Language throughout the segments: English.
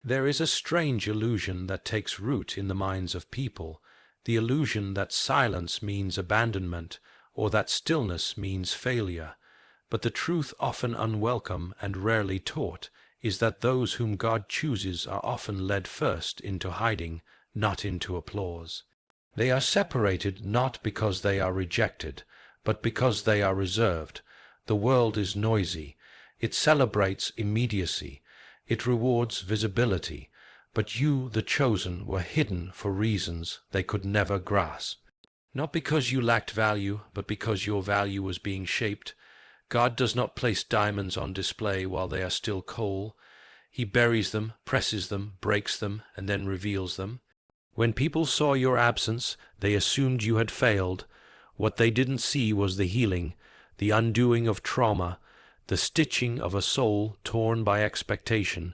There is a strange illusion that takes root in the minds of people, the illusion that silence means abandonment or that stillness means failure. But the truth, often unwelcome and rarely taught, is that those whom God chooses are often led first into hiding, not into applause. They are separated not because they are rejected, but because they are reserved. The world is noisy. It celebrates immediacy. It rewards visibility. But you, the chosen, were hidden for reasons they could never grasp. Not because you lacked value, but because your value was being shaped. God does not place diamonds on display while they are still coal. He buries them, presses them, breaks them, and then reveals them. When people saw your absence, they assumed you had failed. What they didn't see was the healing, the undoing of trauma, the stitching of a soul torn by expectation,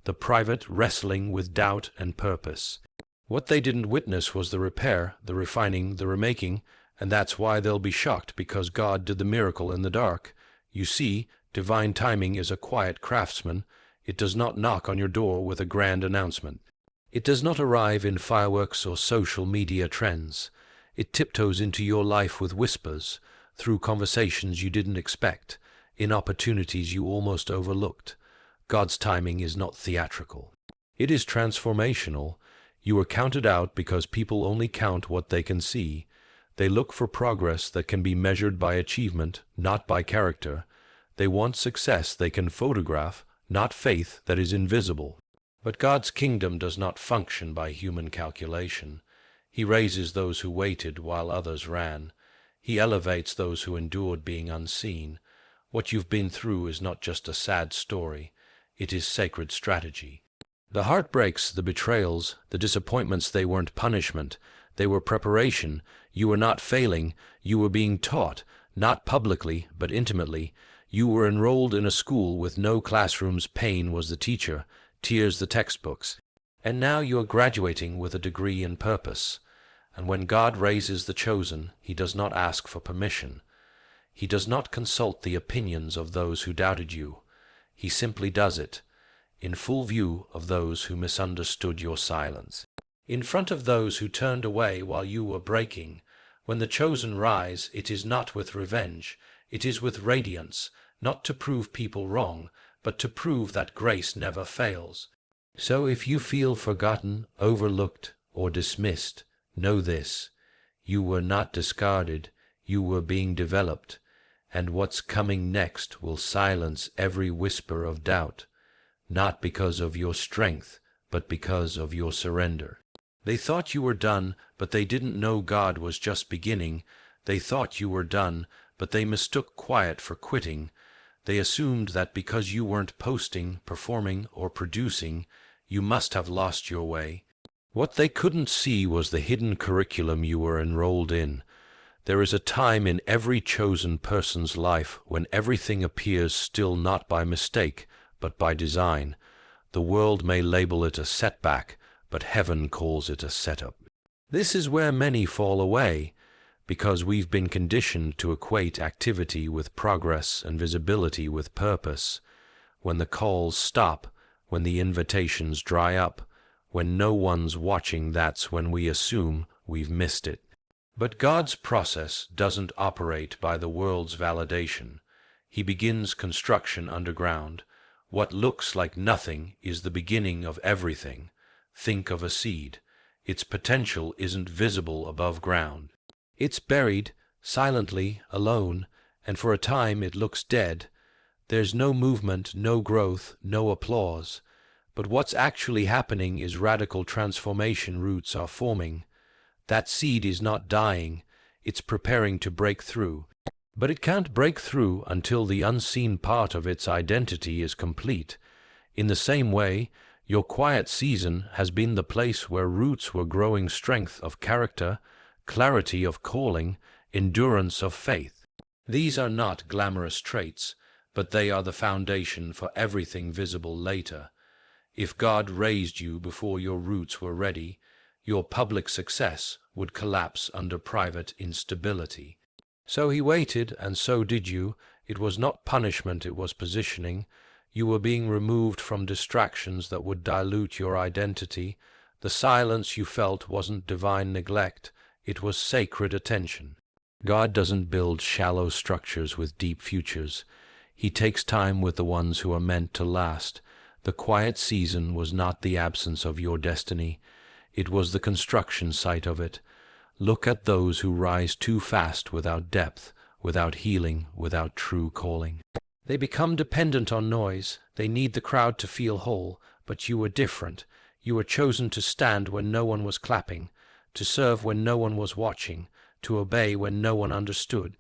the private wrestling with doubt and purpose. What they didn't witness was the repair, the refining, the remaking, and that's why they'll be shocked, because God did the miracle in the dark. You see, divine timing is a quiet craftsman. It does not knock on your door with a grand announcement. It does not arrive in fireworks or social media trends. It tiptoes into your life with whispers, through conversations you didn't expect, in opportunities you almost overlooked. God's timing is not theatrical. It is transformational. You are counted out because people only count what they can see. They look for progress that can be measured by achievement, not by character. They want success they can photograph, not faith that is invisible. But God's kingdom does not function by human calculation. He raises those who waited while others ran. He elevates those who endured being unseen. What you've been through is not just a sad story. It is sacred strategy. The heartbreaks, the betrayals, the disappointments, they weren't punishment. They were preparation. You were not failing. You were being taught, not publicly, but intimately. You were enrolled in a school with no classrooms. Pain was the teacher, tears the textbooks. And now you are graduating with a degree in purpose. And when God raises the chosen, he does not ask for permission. He does not consult the opinions of those who doubted you. He simply does it, in full view of those who misunderstood your silence. In front of those who turned away while you were breaking. When the chosen rise, it is not with revenge, it is with radiance, not to prove people wrong, but to prove that grace never fails. So if you feel forgotten, overlooked, or dismissed, know this: you were not discarded, you were being developed, and what's coming next will silence every whisper of doubt, not because of your strength, but because of your surrender. They thought you were done, but they didn't know God was just beginning. They thought you were done, but they mistook quiet for quitting. They assumed that because you weren't posting, performing, or producing, you must have lost your way. What they couldn't see was the hidden curriculum you were enrolled in. There is a time in every chosen person's life when everything appears still, not by mistake, but by design. The world may label it a setback, but heaven calls it a setup. This is where many fall away, because we've been conditioned to equate activity with progress and visibility with purpose. When the calls stop, when the invitations dry up, when no one's watching, that's when we assume we've missed it. But God's process doesn't operate by the world's validation. He begins construction underground. What looks like nothing is the beginning of everything. Think of a seed. Its potential isn't visible above ground. It's buried, silently, alone, and for a time it looks dead. There's no movement, no growth, no applause. But what's actually happening is radical transformation. Roots are forming. That seed is not dying, it's preparing to break through. But it can't break through until the unseen part of its identity is complete. In the same way, your quiet season has been the place where roots were growing, strength of character, clarity of calling, endurance of faith. These are not glamorous traits, but they are the foundation for everything visible later. If God raised you before your roots were ready, your public success would collapse under private instability. So he waited, and so did you. It was not punishment, it was positioning. You were being removed from distractions that would dilute your identity. The silence you felt wasn't divine neglect, it was sacred attention. God doesn't build shallow structures with deep futures. He takes time with the ones who are meant to last. The quiet season was not the absence of your destiny. It was the construction site of it. Look at those who rise too fast without depth, without healing, without true calling. They become dependent on noise. They need the crowd to feel whole. But you were different. You were chosen to stand when no one was clapping, to serve when no one was watching, to obey when no one understood.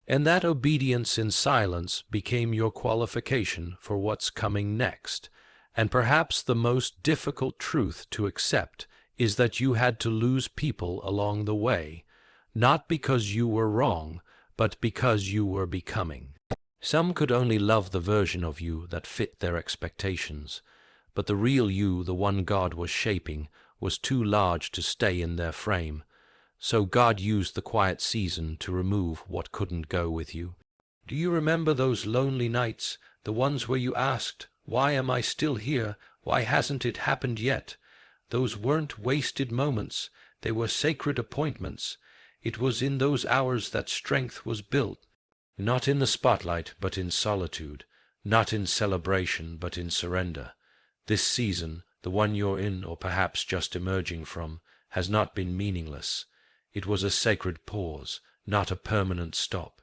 And that obedience in silence became your qualification for what's coming next. And perhaps the most difficult truth to accept is that you had to lose people along the way, not because you were wrong, but because you were becoming. Some could only love the version of you that fit their expectations, but the real you, the one God was shaping, was too large to stay in their frame. So God used the quiet season to remove what couldn't go with you. Do you remember those lonely nights, the ones where you asked, "Why am I still here? Why hasn't it happened yet?" Those weren't wasted moments, they were sacred appointments. It was in those hours that strength was built. Not in the spotlight, but in solitude. Not in celebration, but in surrender. This season, the one you're in or perhaps just emerging from, has not been meaningless. It was a sacred pause, not a permanent stop.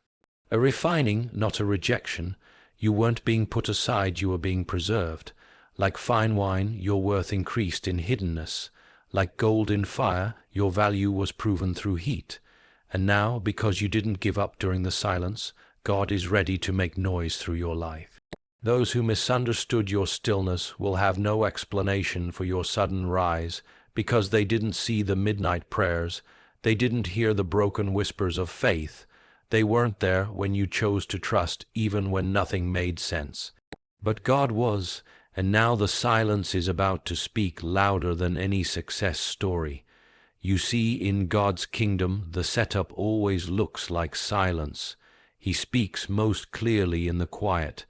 A refining, not a rejection. You weren't being put aside, you were being preserved. Like fine wine, your worth increased in hiddenness. Like gold in fire, your value was proven through heat. And now, because you didn't give up during the silence, God is ready to make noise through your life. Those who misunderstood your stillness will have no explanation for your sudden rise, because they didn't see the midnight prayers, they didn't hear the broken whispers of faith, they weren't there when you chose to trust even when nothing made sense. But God was, and now the silence is about to speak louder than any success story. You see, in God's kingdom, the setup always looks like silence. He speaks most clearly in the quiet,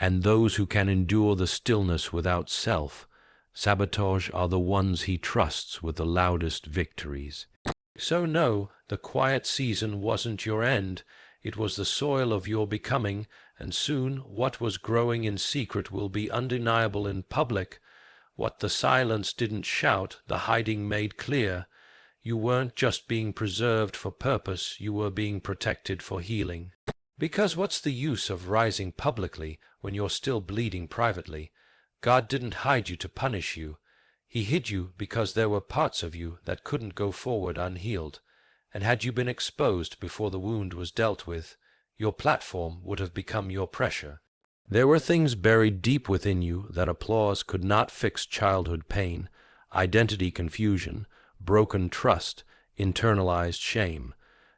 and those who can endure the stillness without self-sabotage are the ones he trusts with the loudest victories. So no, the quiet season wasn't your end. It was the soil of your becoming, and soon what was growing in secret will be undeniable in public. What the silence didn't shout, the hiding made clear. You weren't just being preserved for purpose, you were being protected for healing. Because what's the use of rising publicly when you're still bleeding privately? God didn't hide you to punish you. He hid you because there were parts of you that couldn't go forward unhealed. And had you been exposed before the wound was dealt with, your platform would have become your pressure. There were things buried deep within you that applause could not fix: childhood pain, identity confusion, broken trust, internalized shame.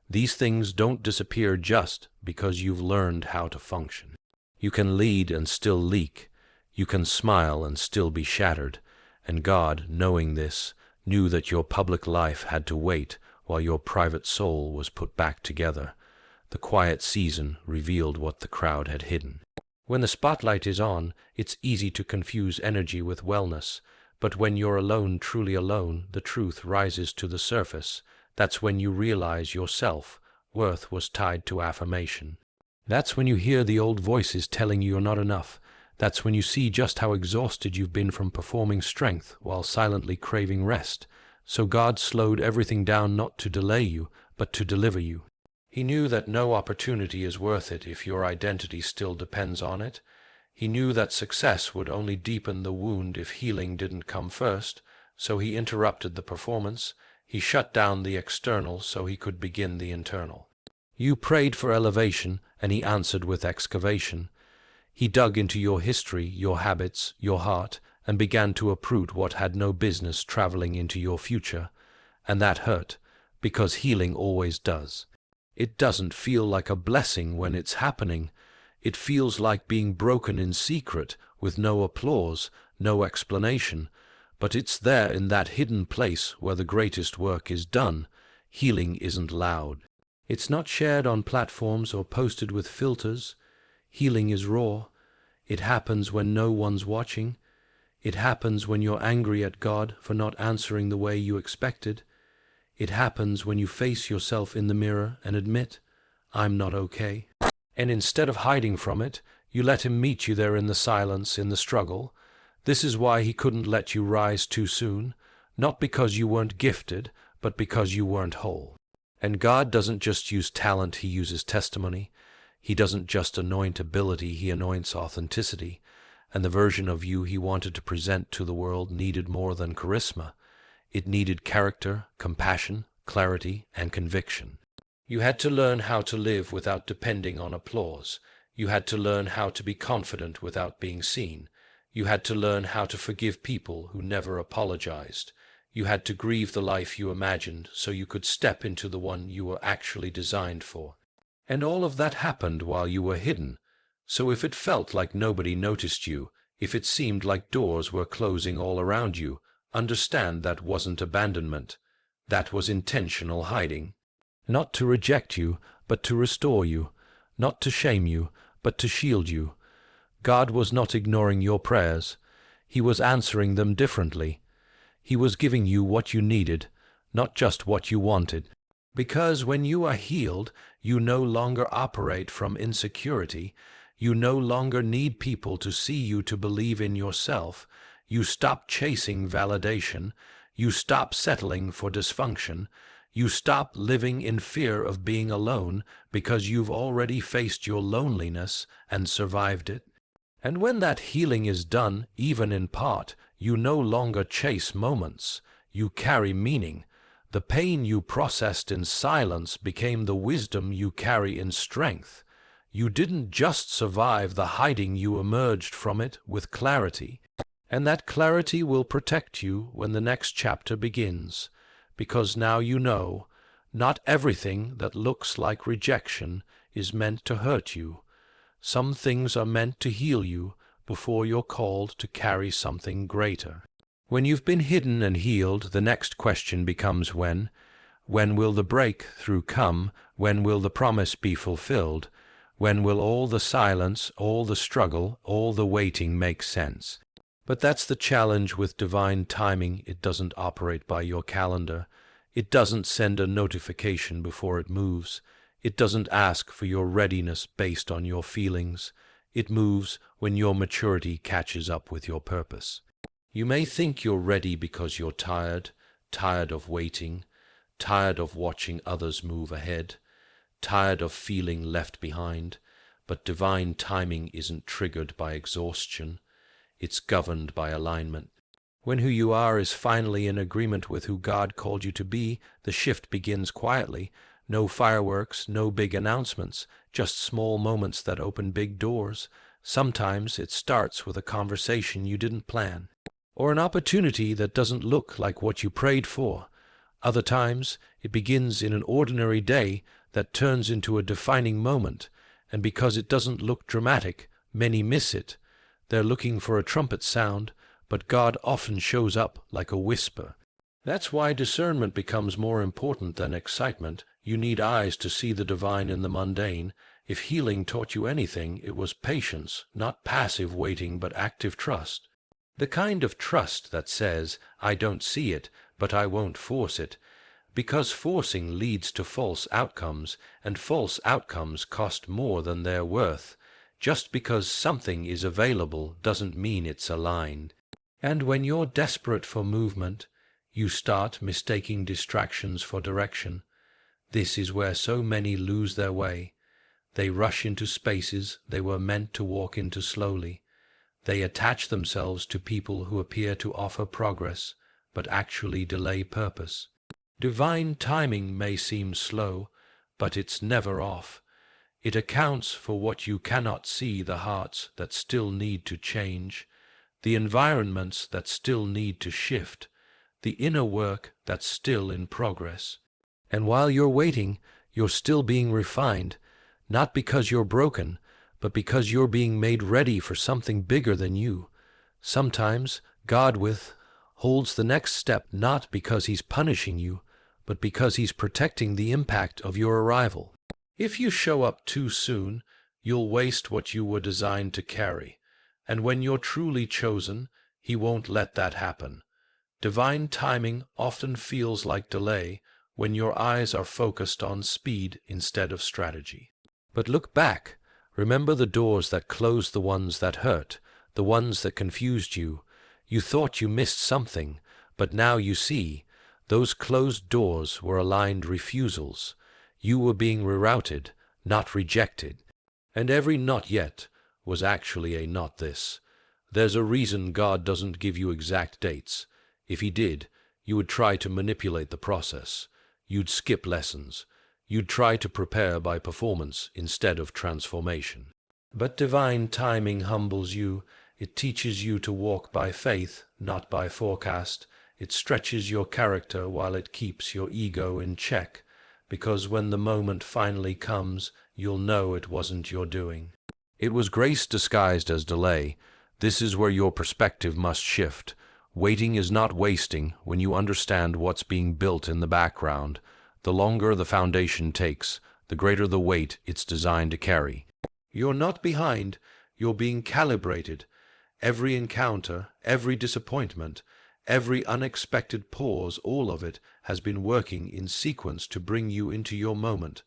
These things don't disappear just because you've learned how to function. You can lead and still leak. You can smile and still be shattered. And God, knowing this, knew that your public life had to wait while your private soul was put back together. The quiet season revealed what the crowd had hidden. When the spotlight is on, it's easy to confuse energy with wellness. But when you're alone, truly alone, the truth rises to the surface. That's when you realize your self-worth was tied to affirmation. That's when you hear the old voices telling you you're not enough. That's when you see just how exhausted you've been from performing strength while silently craving rest. So God slowed everything down not to delay you, but to deliver you. He knew that no opportunity is worth it if your identity still depends on it. He knew that success would only deepen the wound if healing didn't come first, so he interrupted the performance. He shut down the external so he could begin the internal. You prayed for elevation, and he answered with excavation. He dug into your history, your habits, your heart, and began to uproot what had no business traveling into your future. And that hurt, because healing always does. It doesn't feel like a blessing when it's happening. It feels like being broken in secret, with no applause, no explanation. But it's there in that hidden place where the greatest work is done. Healing isn't loud. It's not shared on platforms or posted with filters. Healing is raw. It happens when no one's watching. It happens when you're angry at God for not answering the way you expected. It happens when you face yourself in the mirror and admit, I'm not okay. And instead of hiding from it, you let him meet you there in the silence, in the struggle. This is why he couldn't let you rise too soon, not because you weren't gifted, but because you weren't whole. And God doesn't just use talent, he uses testimony. He doesn't just anoint ability, he anoints authenticity. And the version of you he wanted to present to the world needed more than charisma. It needed character, compassion, clarity, and conviction. You had to learn how to live without depending on applause. You had to learn how to be confident without being seen. You had to learn how to forgive people who never apologized. You had to grieve the life you imagined so you could step into the one you were actually designed for. And all of that happened while you were hidden. So if it felt like nobody noticed you, if it seemed like doors were closing all around you, understand that wasn't abandonment. That was intentional hiding. Not to reject you, but to restore you. Not to shame you, but to shield you. God was not ignoring your prayers. He was answering them differently. He was giving you what you needed, not just what you wanted. Because when you are healed, you no longer operate from insecurity. You no longer need people to see you to believe in yourself. You stop chasing validation. You stop settling for dysfunction. You stop living in fear of being alone because you've already faced your loneliness and survived it. And when that healing is done, even in part, you no longer chase moments. You carry meaning. The pain you processed in silence became the wisdom you carry in strength. You didn't just survive the hiding, you emerged from it with clarity. And that clarity will protect you when the next chapter begins. Because now you know, not everything that looks like rejection is meant to hurt you. Some things are meant to heal you before you're called to carry something greater. When you've been hidden and healed, the next question becomes when. When will the breakthrough come? When will the promise be fulfilled? When will all the silence, all the struggle, all the waiting make sense? But that's the challenge with divine timing. It doesn't operate by your calendar. It doesn't send a notification before it moves. It doesn't ask for your readiness based on your feelings. It moves when your maturity catches up with your purpose. You may think you're ready because you're tired, tired of waiting, tired of watching others move ahead, tired of feeling left behind, but divine timing isn't triggered by exhaustion. It's governed by alignment. When who you are is finally in agreement with who God called you to be, the shift begins quietly. No fireworks, no big announcements, just small moments that open big doors. Sometimes it starts with a conversation you didn't plan, or an opportunity that doesn't look like what you prayed for. Other times it begins in an ordinary day that turns into a defining moment, and because it doesn't look dramatic, many miss it. They're looking for a trumpet sound, but God often shows up like a whisper. That's why discernment becomes more important than excitement. You need eyes to see the divine in the mundane. If healing taught you anything, it was patience, not passive waiting, but active trust. The kind of trust that says, I don't see it, but I won't force it. Because forcing leads to false outcomes, and false outcomes cost more than they're worth. Just because something is available doesn't mean it's aligned. And when you're desperate for movement, you start mistaking distractions for direction. This is where so many lose their way. They rush into spaces they were meant to walk into slowly. They attach themselves to people who appear to offer progress, but actually delay purpose. Divine timing may seem slow, but it's never off. It accounts for what you cannot see, the hearts that still need to change, the environments that still need to shift, the inner work that's still in progress. And while you're waiting, you're still being refined, not because you're broken, but because you're being made ready for something bigger than you. Sometimes God holds the next step not because he's punishing you, but because he's protecting the impact of your arrival. If you show up too soon, you'll waste what you were designed to carry. And when you're truly chosen, he won't let that happen. Divine timing often feels like delay when your eyes are focused on speed instead of strategy. But look back. Remember the doors that closed, the ones that hurt, the ones that confused you. You thought you missed something, but now you see. Those closed doors were aligned refusals. You were being rerouted, not rejected. And every not yet was actually a not this. There's a reason God doesn't give you exact dates. If he did, you would try to manipulate the process. You'd skip lessons. You'd try to prepare by performance instead of transformation. But divine timing humbles you. It teaches you to walk by faith, not by forecast. It stretches your character while it keeps your ego in check, because when the moment finally comes, you'll know it wasn't your doing. It was grace disguised as delay. This is where your perspective must shift. Waiting is not wasting when you understand what's being built in the background. The longer the foundation takes, the greater the weight it's designed to carry. You're not behind, you're being calibrated. Every encounter, every disappointment, every unexpected pause, all of it has been working in sequence to bring you into your moment,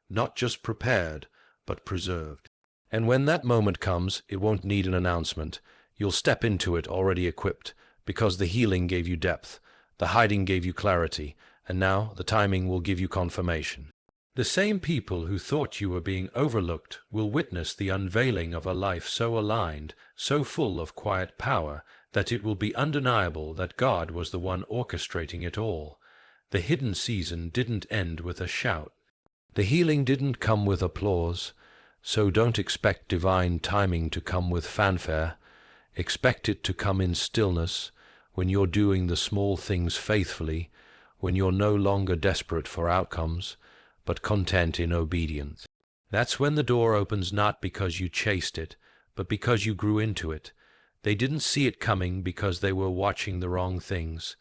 not just prepared, but preserved. And when that moment comes, it won't need an announcement. You'll step into it already equipped, because the healing gave you depth, the hiding gave you clarity, and now the timing will give you confirmation. The same people who thought you were being overlooked will witness the unveiling of a life so aligned, so full of quiet power, that it will be undeniable that God was the one orchestrating it all. The hidden season didn't end with a shout. The healing didn't come with applause. So don't expect divine timing to come with fanfare. Expect it to come in stillness, when you're doing the small things faithfully, when you're no longer desperate for outcomes, but content in obedience. That's when the door opens, not because you chased it, but because you grew into it. They didn't see it coming because they were watching the wrong things.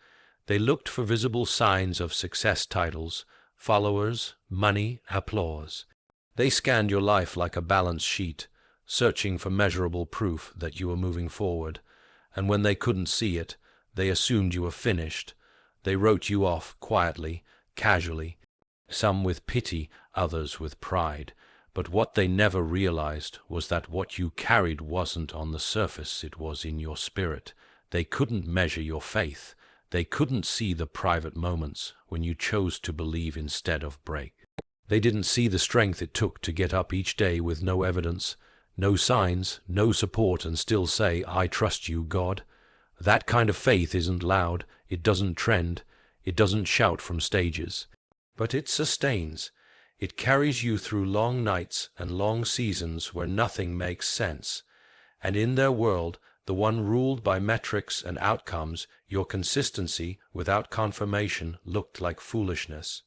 They looked for visible signs of success, titles, followers, money, applause. They scanned your life like a balance sheet, searching for measurable proof that you were moving forward. And when they couldn't see it, they assumed you were finished. They wrote you off quietly, casually, some with pity, others with pride. But what they never realized was that what you carried wasn't on the surface, it was in your spirit. They couldn't measure your faith. They couldn't see the private moments when you chose to believe instead of break. They didn't see the strength it took to get up each day with no evidence, no signs, no support, and still say, "I trust you, God." That kind of faith isn't loud, it doesn't trend, it doesn't shout from stages. But it sustains. It carries you through long nights and long seasons where nothing makes sense. And in their world, the one ruled by metrics and outcomes, your consistency without confirmation looked like foolishness.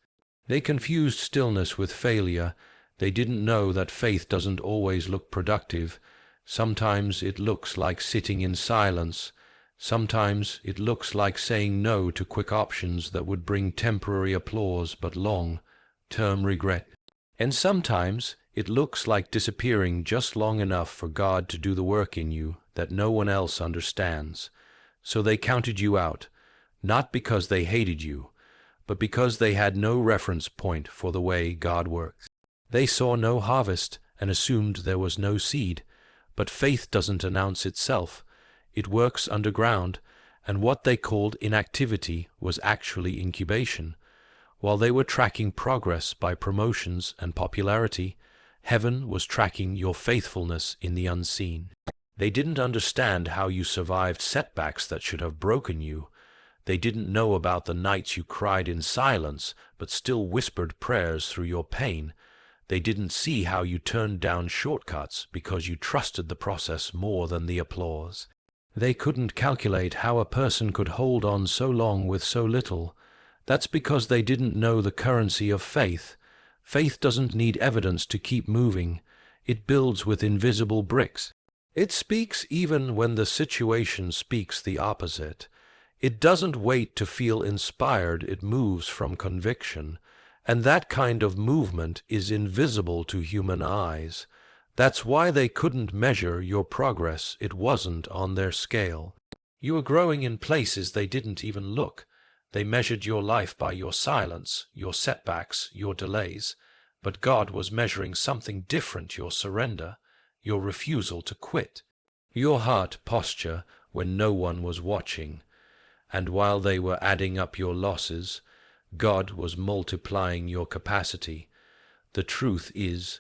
They confused stillness with failure. They didn't know that faith doesn't always look productive. Sometimes it looks like sitting in silence. Sometimes it looks like saying no to quick options that would bring temporary applause but long-term regret. And sometimes it looks like disappearing just long enough for God to do the work in you that no one else understands. So they counted you out, not because they hated you, but because they had no reference point for the way God works. They saw no harvest and assumed there was no seed. But faith doesn't announce itself. It works underground, and what they called inactivity was actually incubation. While they were tracking progress by promotions and popularity, heaven was tracking your faithfulness in the unseen. They didn't understand how you survived setbacks that should have broken you. They didn't know about the nights you cried in silence, but still whispered prayers through your pain. They didn't see how you turned down shortcuts because you trusted the process more than the applause. They couldn't calculate how a person could hold on so long with so little. That's because they didn't know the currency of faith. Faith doesn't need evidence to keep moving. It builds with invisible bricks. It speaks even when the situation speaks the opposite. It doesn't wait to feel inspired, it moves from conviction. And that kind of movement is invisible to human eyes. That's why they couldn't measure your progress. It wasn't on their scale. You were growing in places they didn't even look. They measured your life by your silence, your setbacks, your delays. But God was measuring something different: your surrender, your refusal to quit, your heart posture when no one was watching. And while they were adding up your losses, God was multiplying your capacity. The truth is,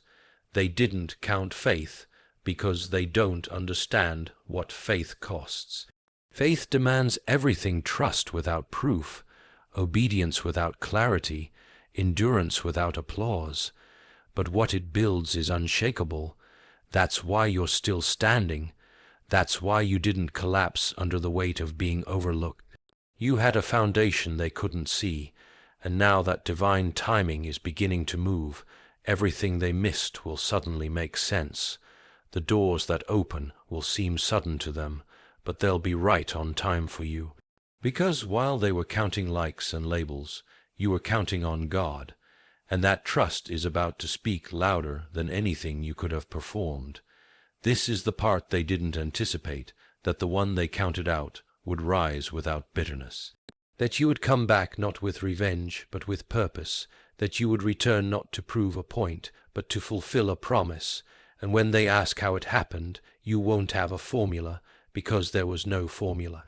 they didn't count faith because they don't understand what faith costs. Faith demands everything: trust without proof, obedience without clarity, endurance without applause. But what it builds is unshakable. That's why you're still standing. That's why you didn't collapse under the weight of being overlooked. You had a foundation they couldn't see, and now that divine timing is beginning to move, everything they missed will suddenly make sense. The doors that open will seem sudden to them, but they'll be right on time for you. Because while they were counting likes and labels, you were counting on God, and that trust is about to speak louder than anything you could have performed. This is the part they didn't anticipate, that the one they counted out would rise without bitterness. That you would come back not with revenge, but with purpose. That you would return not to prove a point, but to fulfill a promise. And when they ask how it happened, you won't have a formula, because there was no formula.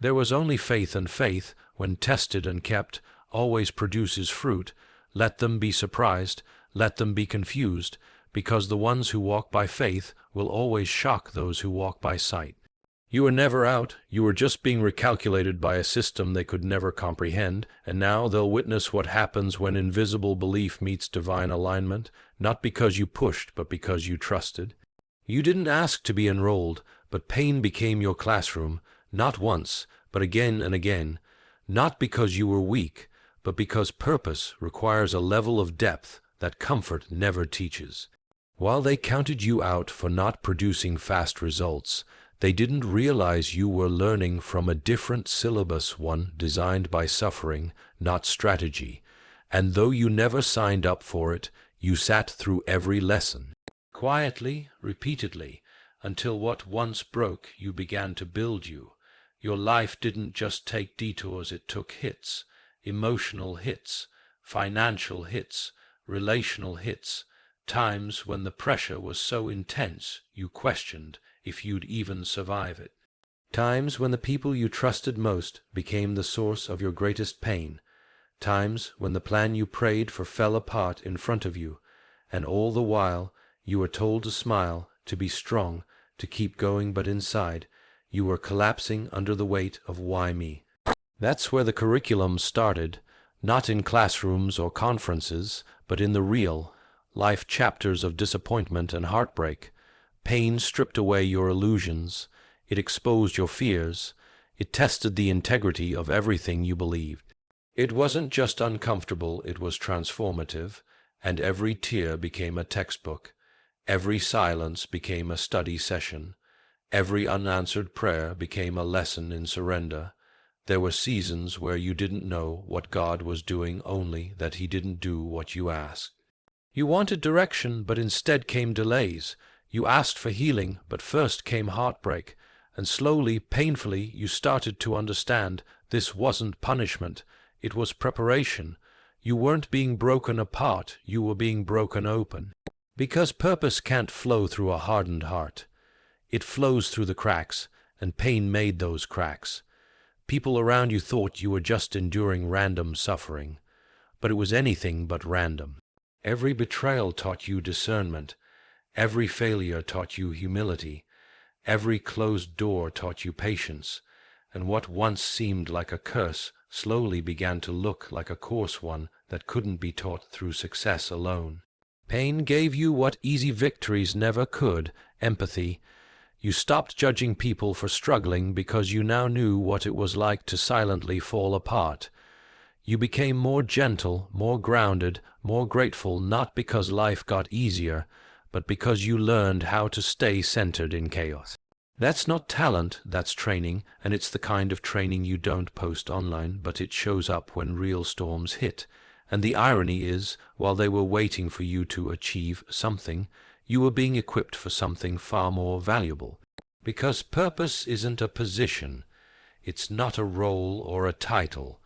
There was only faith, and faith, when tested and kept, always produces fruit. Let them be surprised, let them be confused, because the ones who walk by faith will always shock those who walk by sight. You were never out, you were just being recalculated by a system they could never comprehend, and now they'll witness what happens when invisible belief meets divine alignment, not because you pushed, but because you trusted. You didn't ask to be enrolled, but pain became your classroom, not once, but again and again, not because you were weak, but because purpose requires a level of depth that comfort never teaches. While they counted you out for not producing fast results, they didn't realize you were learning from a different syllabus, one designed by suffering, not strategy. And though you never signed up for it, you sat through every lesson, quietly, repeatedly, until what once broke you began to build you. Your life didn't just take detours, it took hits, emotional hits, financial hits, relational hits, times when the pressure was so intense you questioned if you'd even survive it. Times when the people you trusted most became the source of your greatest pain. Times when the plan you prayed for fell apart in front of you, and all the while you were told to smile, to be strong, to keep going, but inside you were collapsing under the weight of why me. That's where the curriculum started, not in classrooms or conferences, but in the real life chapters of disappointment and heartbreak. Pain stripped away your illusions, it exposed your fears, it tested the integrity of everything you believed. It wasn't just uncomfortable, it was transformative, and every tear became a textbook, every silence became a study session, every unanswered prayer became a lesson in surrender. There were seasons where you didn't know what God was doing, only that He didn't do what you asked. You wanted direction, but instead came delays. You asked for healing, but first came heartbreak. And slowly, painfully, you started to understand this wasn't punishment, it was preparation. You weren't being broken apart, you were being broken open. Because purpose can't flow through a hardened heart. It flows through the cracks, and pain made those cracks. People around you thought you were just enduring random suffering, but it was anything but random. Every betrayal taught you discernment. Every failure taught you humility. Every closed door taught you patience. And what once seemed like a curse slowly began to look like a course, one that couldn't be taught through success alone. Pain gave you what easy victories never could: empathy. You stopped judging people for struggling because you now knew what it was like to silently fall apart. You became more gentle, more grounded, more grateful, not because life got easier, but because you learned how to stay centered in chaos. That's not talent, that's training, and it's the kind of training you don't post online, but it shows up when real storms hit. And the irony is, while they were waiting for you to achieve something, you were being equipped for something far more valuable. Because purpose isn't a position, it's not a role or a title.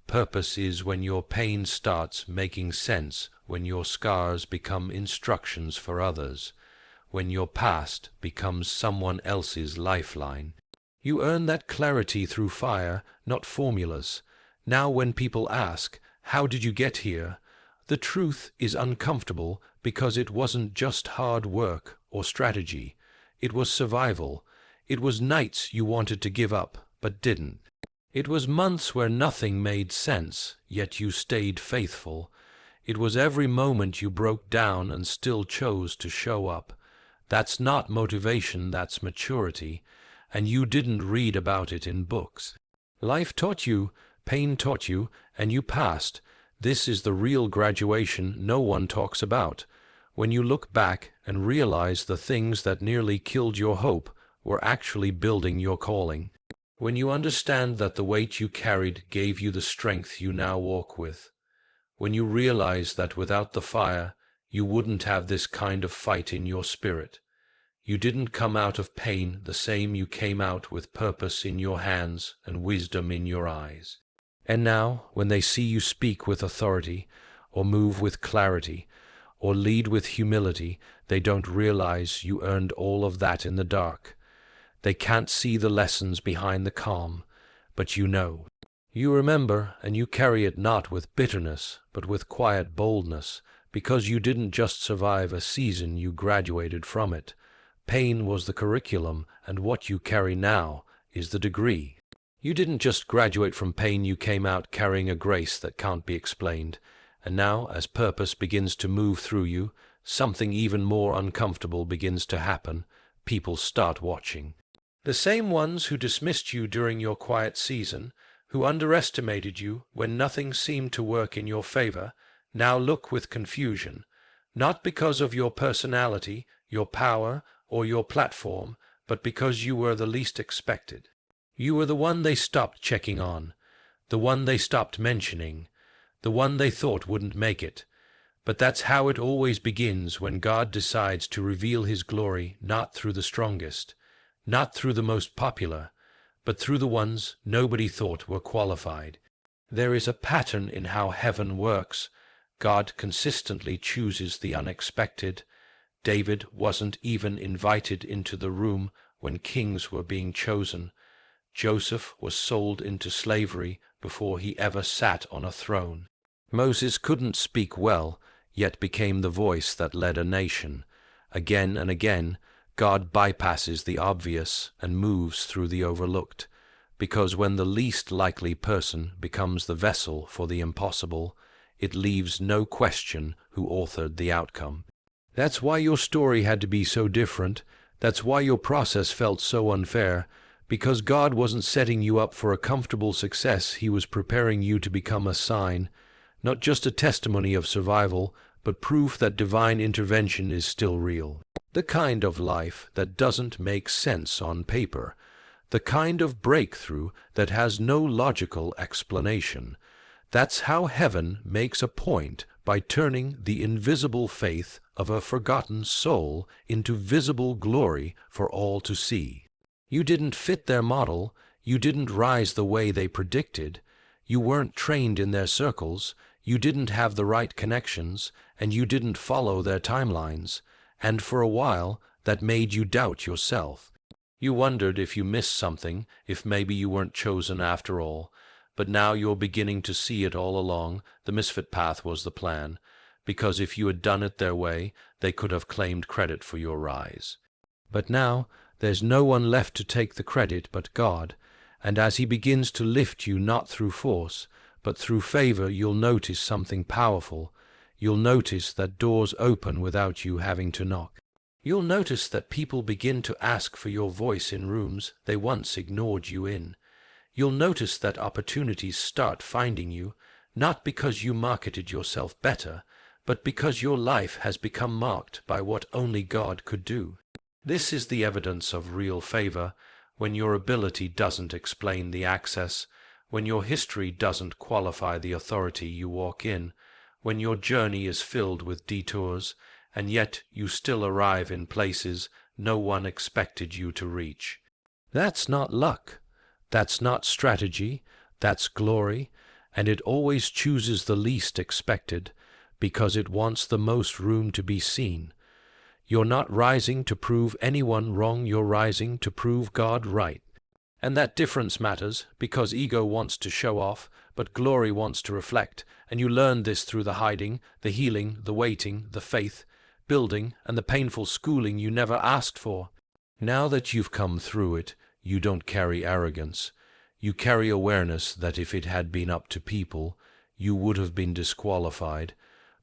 Purpose is when your pain starts making sense, when your scars become instructions for others, when your past becomes someone else's lifeline. You earn that clarity through fire, not formulas. Now when people ask, "How did you get here?" the truth is uncomfortable because it wasn't just hard work or strategy. It was survival. It was nights you wanted to give up, but didn't. It was months where nothing made sense, yet you stayed faithful. It was every moment you broke down and still chose to show up. That's not motivation, that's maturity, and you didn't read about it in books. Life taught you, pain taught you, and you passed. This is the real graduation no one talks about. When you look back and realize the things that nearly killed your hope were actually building your calling. When you understand that the weight you carried gave you the strength you now walk with. When you realize that without the fire, you wouldn't have this kind of fight in your spirit. You didn't come out of pain the same you came out with purpose in your hands and wisdom in your eyes. And now, when they see you speak with authority, or move with clarity, or lead with humility, they don't realize you earned all of that in the dark. They can't see the lessons behind the calm, but you know. You remember, and you carry it not with bitterness, but with quiet boldness, because you didn't just survive a season, you graduated from it. Pain was the curriculum, and what you carry now is the degree. You didn't just graduate from pain, you came out carrying a grace that can't be explained. And now, as purpose begins to move through you, something even more uncomfortable begins to happen. People start watching. The same ones who dismissed you during your quiet season, who underestimated you when nothing seemed to work in your favor, now look with confusion, not because of your personality, your power, or your platform, but because you were the least expected. You were the one they stopped checking on, the one they stopped mentioning, the one they thought wouldn't make it. But that's how it always begins when God decides to reveal his glory, not through the strongest, not through the most popular, but through the ones nobody thought were qualified. There is a pattern in how heaven works. God consistently chooses the unexpected. David wasn't even invited into the room when kings were being chosen. Joseph was sold into slavery before he ever sat on a throne. Moses couldn't speak well, yet became the voice that led a nation. Again and again, God bypasses the obvious and moves through the overlooked, because when the least likely person becomes the vessel for the impossible, it leaves no question who authored the outcome. That's why your story had to be so different. That's why your process felt so unfair. Because God wasn't setting you up for a comfortable success, he was preparing you to become a sign, not just a testimony of survival, but proof that divine intervention is still real. The kind of life that doesn't make sense on paper. The kind of breakthrough that has no logical explanation. That's how heaven makes a point by turning the invisible faith of a forgotten soul into visible glory for all to see. You didn't fit their model, you didn't rise the way they predicted, you weren't trained in their circles, you didn't have the right connections, and you didn't follow their timelines, and for a while that made you doubt yourself. You wondered if you missed something, if maybe you weren't chosen after all, but now you're beginning to see it all along. The misfit path was the plan, because if you had done it their way, they could have claimed credit for your rise. But now, there's no one left to take the credit but God, and as he begins to lift you not through force, but through favor, you'll notice something powerful. You'll notice that doors open without you having to knock. You'll notice that people begin to ask for your voice in rooms they once ignored you in. You'll notice that opportunities start finding you, not because you marketed yourself better, but because your life has become marked by what only God could do. This is the evidence of real favor, when your ability doesn't explain the access, when your history doesn't qualify the authority you walk in, when your journey is filled with detours, and yet you still arrive in places no one expected you to reach. That's not luck. That's not strategy. That's glory, and it always chooses the least expected because it wants the most room to be seen. You're not rising to prove anyone wrong, you're rising to prove God right. And that difference matters because ego wants to show off, but glory wants to reflect, and you learn this through the hiding, the healing, the waiting, the faith, building, and the painful schooling you never asked for. Now that you've come through it, you don't carry arrogance. You carry awareness that if it had been up to people, you would have been disqualified.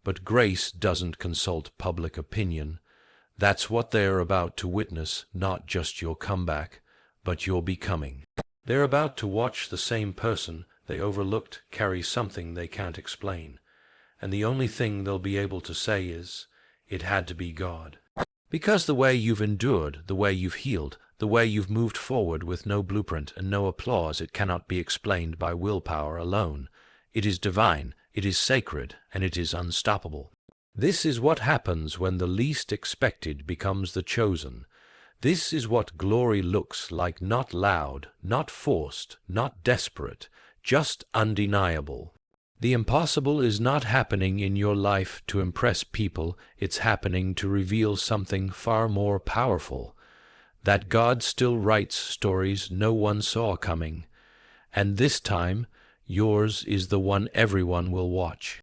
But grace doesn't consult public opinion. That's what they're about to witness, not just your comeback, but your becoming. They're about to watch the same person they overlooked carry something they can't explain. And the only thing they'll be able to say is, it had to be God. Because the way you've endured, the way you've healed, the way you've moved forward with no blueprint and no applause, it cannot be explained by willpower alone. It is divine, it is sacred, and it is unstoppable. This is what happens when the least expected becomes the chosen. This is what glory looks like, not loud, not forced, not desperate, just undeniable. The impossible is not happening in your life to impress people, it's happening to reveal something far more powerful. That God still writes stories no one saw coming. And this time, yours is the one everyone will watch.